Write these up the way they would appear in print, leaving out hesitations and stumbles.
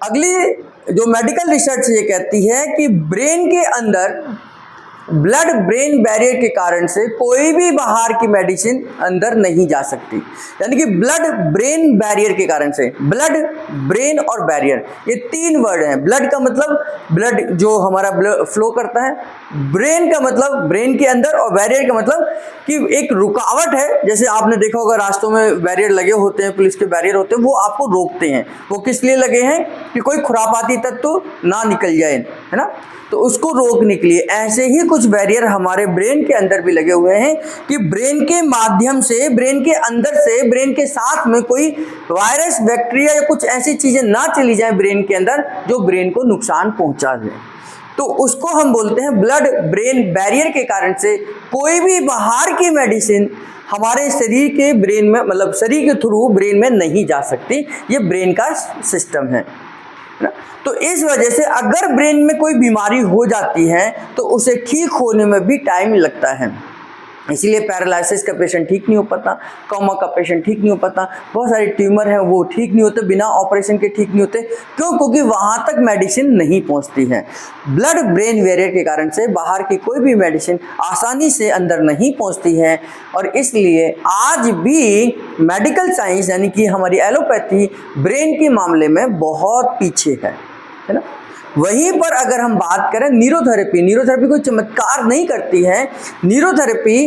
अगली जो medical research ये कहती है कि ब्रेन के अंदर ब्लड ब्रेन बैरियर के कारण से कोई भी बाहर की मेडिसिन अंदर नहीं जा सकती। यानी कि ब्लड ब्रेन बैरियर के कारण से, ब्लड ब्रेन और बैरियर ये तीन वर्ड हैं। ब्लड का मतलब ब्लड जो हमारा ब्लड फ्लो करता है, ब्रेन का मतलब ब्रेन के अंदर, और बैरियर का मतलब कि एक रुकावट है। जैसे आपने देखा होगा रास्तों में बैरियर लगे होते हैं, पुलिस के बैरियर होते हैं, वो आपको रोकते हैं। वो किस लिए लगे हैं? कि कोई खुरापाती तत्व ना निकल जाए, है ना, तो उसको रोकने के लिए। ऐसे ही कुछ बैरियर हमारे ब्रेन के अंदर भी लगे हुए हैं कि ब्रेन के माध्यम से, ब्रेन के अंदर से, ब्रेन के साथ में कोई वायरस, बैक्टीरिया या कुछ ऐसी चीजें ना चली जाए ब्रेन के अंदर जो ब्रेन को नुकसान पहुंचा दे। तो उसको हम बोलते हैं ब्लड ब्रेन बैरियर के कारण से कोई भी बाहर की मेडिसिन हमारे शरीर के ब्रेन में, मतलब शरीर के थ्रू ब्रेन में नहीं जा सकती। ये ब्रेन का सिस्टम है ना। तो इस वजह से अगर ब्रेन में कोई बीमारी हो जाती है तो उसे ठीक होने में भी टाइम लगता है। इसीलिए पैरालिसिस का पेशेंट ठीक नहीं हो पाता, कोमा का पेशेंट ठीक नहीं हो पाता, बहुत सारे ट्यूमर हैं वो ठीक नहीं होते, बिना ऑपरेशन के ठीक नहीं होते। क्यों? क्योंकि वहाँ तक मेडिसिन नहीं पहुँचती है। ब्लड ब्रेन बैरियर के कारण से बाहर की कोई भी मेडिसिन आसानी से अंदर नहीं पहुँचती है। और इसलिए आज भी मेडिकल साइंस यानी कि हमारी एलोपैथी ब्रेन के मामले में बहुत पीछे है ना। वहीं पर अगर हम बात करें न्यूरोथेरेपी, न्यूरोथेरेपी कोई चमत्कार नहीं करती है। न्यूरोथेरेपी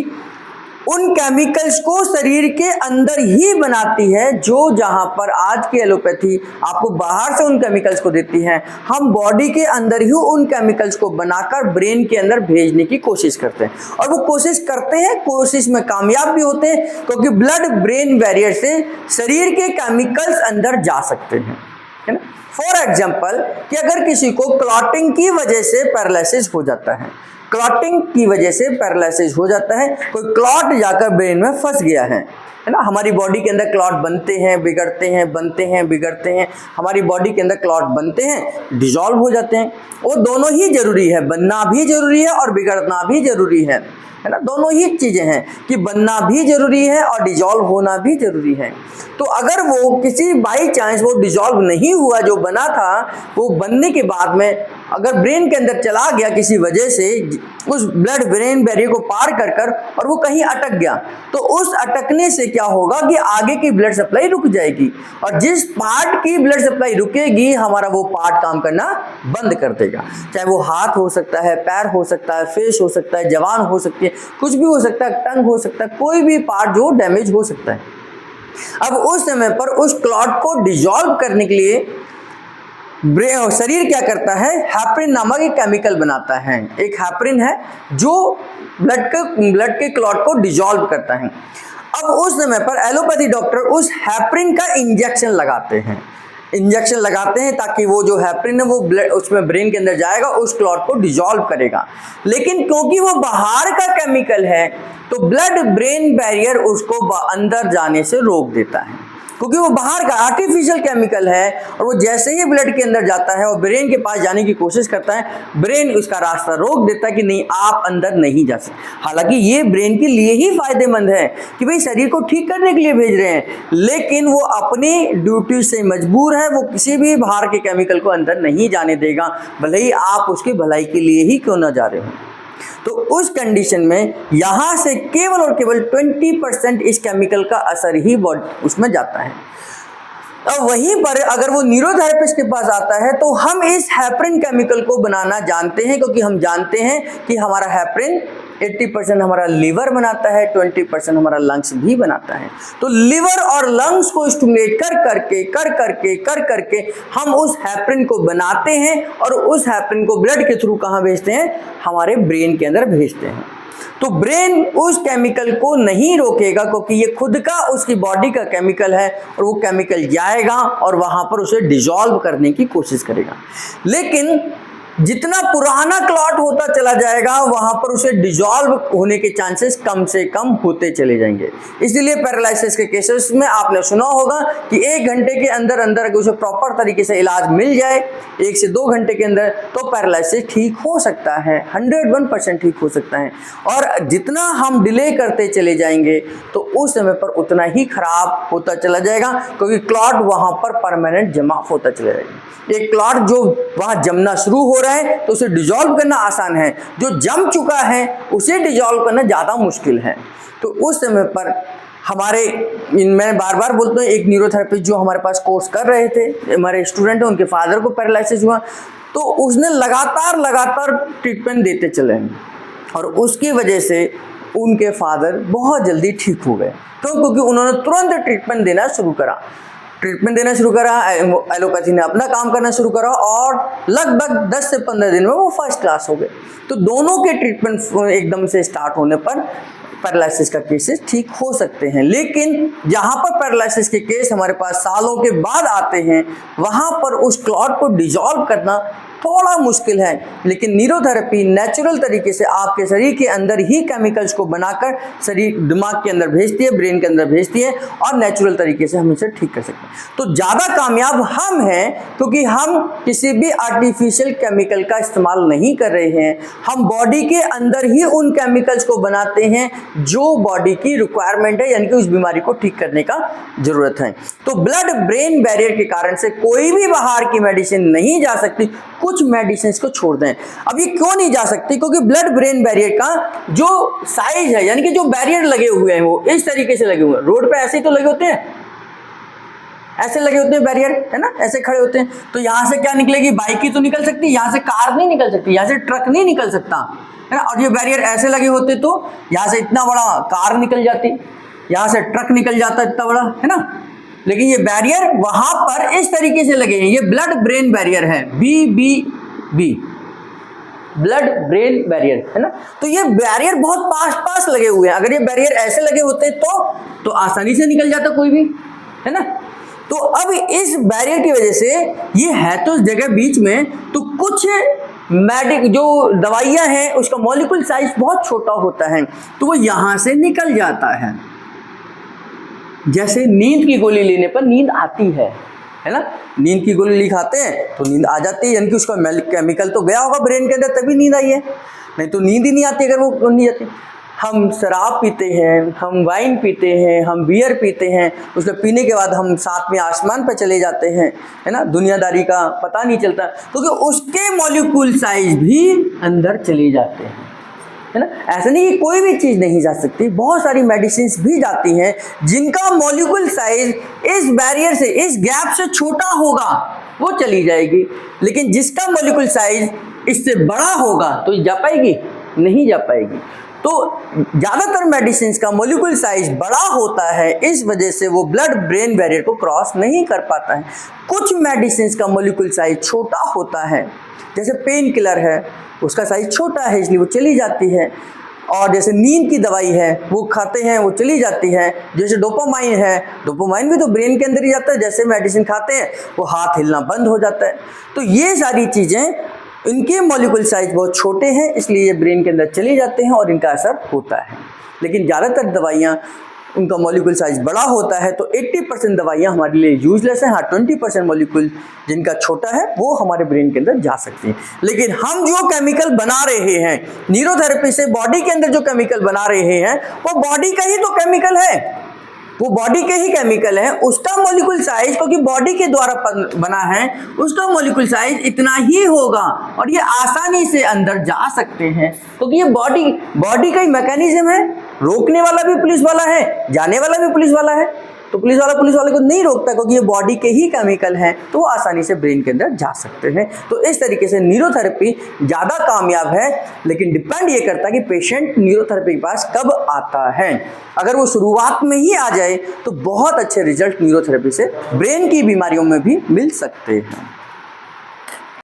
उन केमिकल्स को शरीर के अंदर ही बनाती है जो जहां पर आज की एलोपैथी आपको बाहर से उन केमिकल्स को देती है, हम बॉडी के अंदर ही उन केमिकल्स को बनाकर ब्रेन के अंदर भेजने की कोशिश करते हैं। और वो कोशिश करते हैं, कोशिश में कामयाब भी होते हैं, क्योंकि ब्लड ब्रेन बैरियर से शरीर के केमिकल्स अंदर जा सकते हैं, है ना। फॉर एग्जाम्पल कि अगर किसी को क्लॉटिंग की वजह से पैरालिसिस हो जाता है, क्लॉटिंग की वजह से पैरालिसिस हो जाता है, कोई क्लॉट जाकर ब्रेन में फंस गया है ना। हमारी बॉडी के अंदर क्लॉट बनते हैं, बिगड़ते हैं, बनते हैं, बिगड़ते हैं। हमारी बॉडी के अंदर क्लॉट बनते हैं, डिजॉल्व हो जाते हैं। वो दोनों ही जरूरी है, बनना भी जरूरी है और बिगड़ना भी जरूरी है ना। दोनों ही चीजें हैं कि बनना भी जरूरी है और डिजॉल्व होना भी जरूरी है। तो अगर वो किसी बाई चांस वो डिजॉल्व नहीं हुआ, जो बना था वो बनने के बाद में अगर ब्रेन के अंदर चला गया किसी वजह से, उस ब्लड ब्रेन बैरियर को पार कर कर और वो कहीं अटक गया, तो उस अटकने से क्या होगा कि आगे की ब्लड सप्लाई रुक जाएगी। और जिस पार्ट की ब्लड सप्लाई रुकेगी, हमारा वो पार्ट काम करना बंद कर देगा। चाहे वो हाथ हो सकता है, पैर हो सकता है, फेस हो सकता है, जवान हो सकती है, कुछ भी हो सकता है, टंग हो सकता है, कोई भी पार्ट जो डैमेज हो सकता है। अब उस समय पर उस क्लॉट को डिसॉल्व करने के लिए शरीर क्या करता है? हैपरिन नामक एक केमिकल बनाता है। एक हैपरिन है जो ब्लड के क्लॉट को डिसॉल्व करता है। अब उस समय पर एलोपैथी डॉक्टर उस हैपरिन का इंजेक्शन लगाते हैं, ताकि वो जो हैपरिन है वो ब्लड उसमें ब्रेन के अंदर जाएगा, उस क्लॉट को डिसॉल्व करेगा। लेकिन क्योंकि वो बाहर का केमिकल है तो ब्लड ब्रेन बैरियर उसको अंदर जाने से रोक देता है, क्योंकि वो बाहर का आर्टिफिशियल केमिकल है। और वो जैसे ही ब्लड के अंदर जाता है और ब्रेन के पास जाने की कोशिश करता है, ब्रेन उसका रास्ता रोक देता है कि नहीं, आप अंदर नहीं जा सकते। हालांकि ये ब्रेन के लिए ही फायदेमंद है कि भाई शरीर को ठीक करने के लिए भेज रहे हैं, लेकिन वो अपनी ड्यूटी से मजबूर है। वो किसी भी बाहर के केमिकल को अंदर नहीं जाने देगा, भले ही आप उसकी भलाई के लिए ही क्यों ना जा रहे हो। तो उस कंडीशन में यहां से केवल और केवल 20% इस केमिकल का असर ही उसमें जाता है। अब वहीं पर अगर वो न्यूरोथेरेपिस्ट के पास आता है तो हम इस हैपरिन केमिकल को बनाना जानते हैं, क्योंकि हम जानते हैं कि हमारा हैपरिन 80% हमारा लीवर बनाता है, 20% हमारा लंग्स भी बनाता है। तो लीवर और लंग्स को स्टिमुलेट कर करके हम उस हैपरिन को बनाते हैं और उस हैपरिन को ब्लड के थ्रू कहाँ भेजते हैं? हमारे ब्रेन के अंदर भेजते हैं। तो ब्रेन उस केमिकल को नहीं रोकेगा, क्योंकि ये खुद का उसकी बॉडी का केमिकल है और वो केमिकल जाएगा और वहां पर उसे डिसॉल्व करने की कोशिश करेगा। लेकिन जितना पुराना क्लॉट होता चला जाएगा वहां पर उसे डिजॉल्व होने के चांसेस कम से कम होते चले जाएंगे। इसीलिए पैरालिसिस के केसेस में आपने सुना होगा कि 1 घंटे के अंदर अंदर अगर उसे प्रॉपर तरीके से इलाज मिल जाए 1 से 2 घंटे के अंदर, तो पैरालिसिस ठीक हो सकता है, 101% ठीक हो सकता है। और जितना हम डिले करते चले जाएंगे तो उस समय पर उतना ही खराब होता चला जाएगा, क्योंकि क्लॉट वहां पर परमानेंट जमा होता चला जाएगा। एक क्लॉट जो वहां जमना शुरू हो रहा है तो उसे डिजॉल्व करना आसान है, जो जम चुका है उसे डिजॉल्व करना ज़्यादा मुश्किल है। तो उस समय पर हमारे मैं बार बार बोलता हूँ, एक न्यूरोथेरेपिस्ट जो हमारे पास कोर्स कर रहे थे, हमारे स्टूडेंट हैं, उनके फादर को पैरालिसिस हुआ, तो उसने लगातार ट्रीटमेंट देते चले और उसकी वजह से उनके फादर बहुत जल्दी ठीक हो गए। क्योंकि उन्होंने तुरंत ट्रीटमेंट देना शुरू करा, एलोपैथी ने अपना काम करना शुरू करा और लगभग 10 से 15 दिन में वो फर्स्ट क्लास हो गए। तो दोनों के ट्रीटमेंट एकदम से स्टार्ट होने पर पैरालिसिस का केसेस ठीक हो सकते हैं। लेकिन जहाँ पर पैरालिसिस के केस हमारे पास सालों के बाद आते हैं, वहाँ पर उस क्लॉट को डिजॉल्व करना थोड़ा मुश्किल है। लेकिन न्यूरोथेरेपी नेचुरल तरीके से आपके शरीर के अंदर ही केमिकल्स को बनाकर शरीर दिमाग के अंदर भेजती है, ब्रेन के अंदर भेजती है और नेचुरल तरीके से हम इसे ठीक कर सकते हैं। तो ज़्यादा कामयाब हम हैं क्योंकि हम किसी भी आर्टिफिशियल केमिकल का इस्तेमाल नहीं कर रहे हैं। हम बॉडी के अंदर ही उन केमिकल्स को बनाते हैं जो बॉडी की रिक्वायरमेंट है, यानी कि उस बीमारी को ठीक करने का जरूरत है। तो ब्लड ब्रेन बैरियर के कारण से कोई भी बाहर की मेडिसिन नहीं जा सकती, कुछ मेडिसिन को छोड़ दें। अब ये क्यों नहीं जा सकती? क्योंकि ब्लड ब्रेन बैरियर का जो साइज है, यानी कि जो बैरियर लगे हुए हैं वो इस तरीके से लगे हुए हैं। रोड पे ऐसे ही तो लगे होते हैं, ऐसे लगे होते हैं बैरियर, है ना, ऐसे खड़े होते हैं। तो यहाँ से क्या निकलेगी? बाइक ही तो निकल सकती है, यहाँ से कार नहीं निकल सकती, यहाँ से ट्रक नहीं निकल सकता, है ना। और ये बैरियर ऐसे लगे होते तो यहाँ से इतना बड़ा कार निकल जाती, यहाँ से ट्रक निकल जाता इतना बड़ा, है ना। लेकिन ये बैरियर वहां पर इस तरीके से लगे हैं, ये ब्लड ब्रेन बैरियर है, BBB, ब्लड ब्रेन बैरियर, है ना। तो ये बैरियर बहुत पास लगे हुए हैं। अगर ये बैरियर ऐसे लगे होते तो आसानी से निकल जाता कोई भी, है ना। तो अब इस बैरियर की वजह से ये है तो इस जगह बीच में, तो कुछ जो दवाइयां हैं उसका मॉलिक्यूल साइज बहुत छोटा होता है, तो वो यहां से निकल जाता है। जैसे नींद की गोली लेने पर नींद आती है ना, नींद की गोली खाते हैं तो नींद आ जाती है, यानी कि उसका केमिकल तो गया होगा ब्रेन के अंदर तभी नींद आई है, नहीं तो नींद ही नहीं आती अगर वो नहीं आती। हम शराब पीते हैं, हम वाइन पीते हैं, हम बियर पीते हैं, उसको पीने के बाद हम साथ में आसमान पर चले जाते हैं, है ना, दुनियादारी का पता नहीं चलता, क्योंकि उसके मॉलिक्यूल साइज भी अंदर चले जाते हैं, है ना। ऐसा नहीं कि कोई भी चीज़ नहीं जा सकती, बहुत सारी मेडिसिन्स भी जाती हैं जिनका मॉलिक्यूल साइज इस बैरियर से, इस गैप से छोटा होगा वो चली जाएगी। लेकिन जिसका मॉलिक्यूल साइज इससे बड़ा होगा तो जा पाएगी? नहीं जा पाएगी। तो ज़्यादातर मेडिसिन्स का मॉलिक्यूल साइज बड़ा होता है, इस वजह से वो ब्लड ब्रेन बैरियर को क्रॉस नहीं कर पाता है। कुछ मेडिसिन्स का मॉलिक्यूल साइज छोटा होता है, जैसे पेन किलर है, उसका साइज छोटा है इसलिए वो चली जाती है। और जैसे नींद की दवाई है वो खाते हैं वो चली जाती है। जैसे डोपामाइन है, डोपामाइन भी तो ब्रेन के अंदर ही जाता है, जैसे मेडिसिन खाते हैं वो हाथ हिलना बंद हो जाता है। तो ये सारी चीज़ें, इनके मॉलिक्यूल साइज बहुत छोटे हैं इसलिए ये ब्रेन के अंदर चली जाते हैं और इनका असर होता है। लेकिन ज़्यादातर दवाइयाँ उनका मॉलिक्यूल साइज बड़ा होता है, तो 80% दवाइयाँ हमारे लिए यूजलेस हैं। हाँ, 20% मॉलिक्यूल जिनका छोटा है वो हमारे ब्रेन के अंदर जा सकती हैं। लेकिन हम जो केमिकल बना रहे हैं न्यूरोथेरेपी से, बॉडी के अंदर जो केमिकल बना रहे हैं वो बॉडी का ही तो केमिकल है, वो बॉडी के ही केमिकल है। उसका मॉलिक्यूल साइज, क्योंकि बॉडी के द्वारा बना है, उसका मॉलिक्यूल साइज इतना ही होगा और ये आसानी से अंदर जा सकते हैं, क्योंकि ये बॉडी का ही मैकेनिज्म है। रोकने वाला भी पुलिस वाला है, जाने वाला भी पुलिस वाला है, तो पुलिस वाले को नहीं रोकता क्योंकि ये बॉडी के ही केमिकल हैं, तो वो आसानी से ब्रेन के अंदर जा सकते हैं। तो इस तरीके से न्यूरोथेरेपी ज़्यादा कामयाब है, लेकिन डिपेंड ये करता है कि पेशेंट न्यूरोथेरेपी के पास कब आता है। अगर वो शुरुआत में ही आ जाए तो बहुत अच्छे रिजल्ट न्यूरोथेरेपी से ब्रेन की बीमारियों में भी मिल सकते हैं।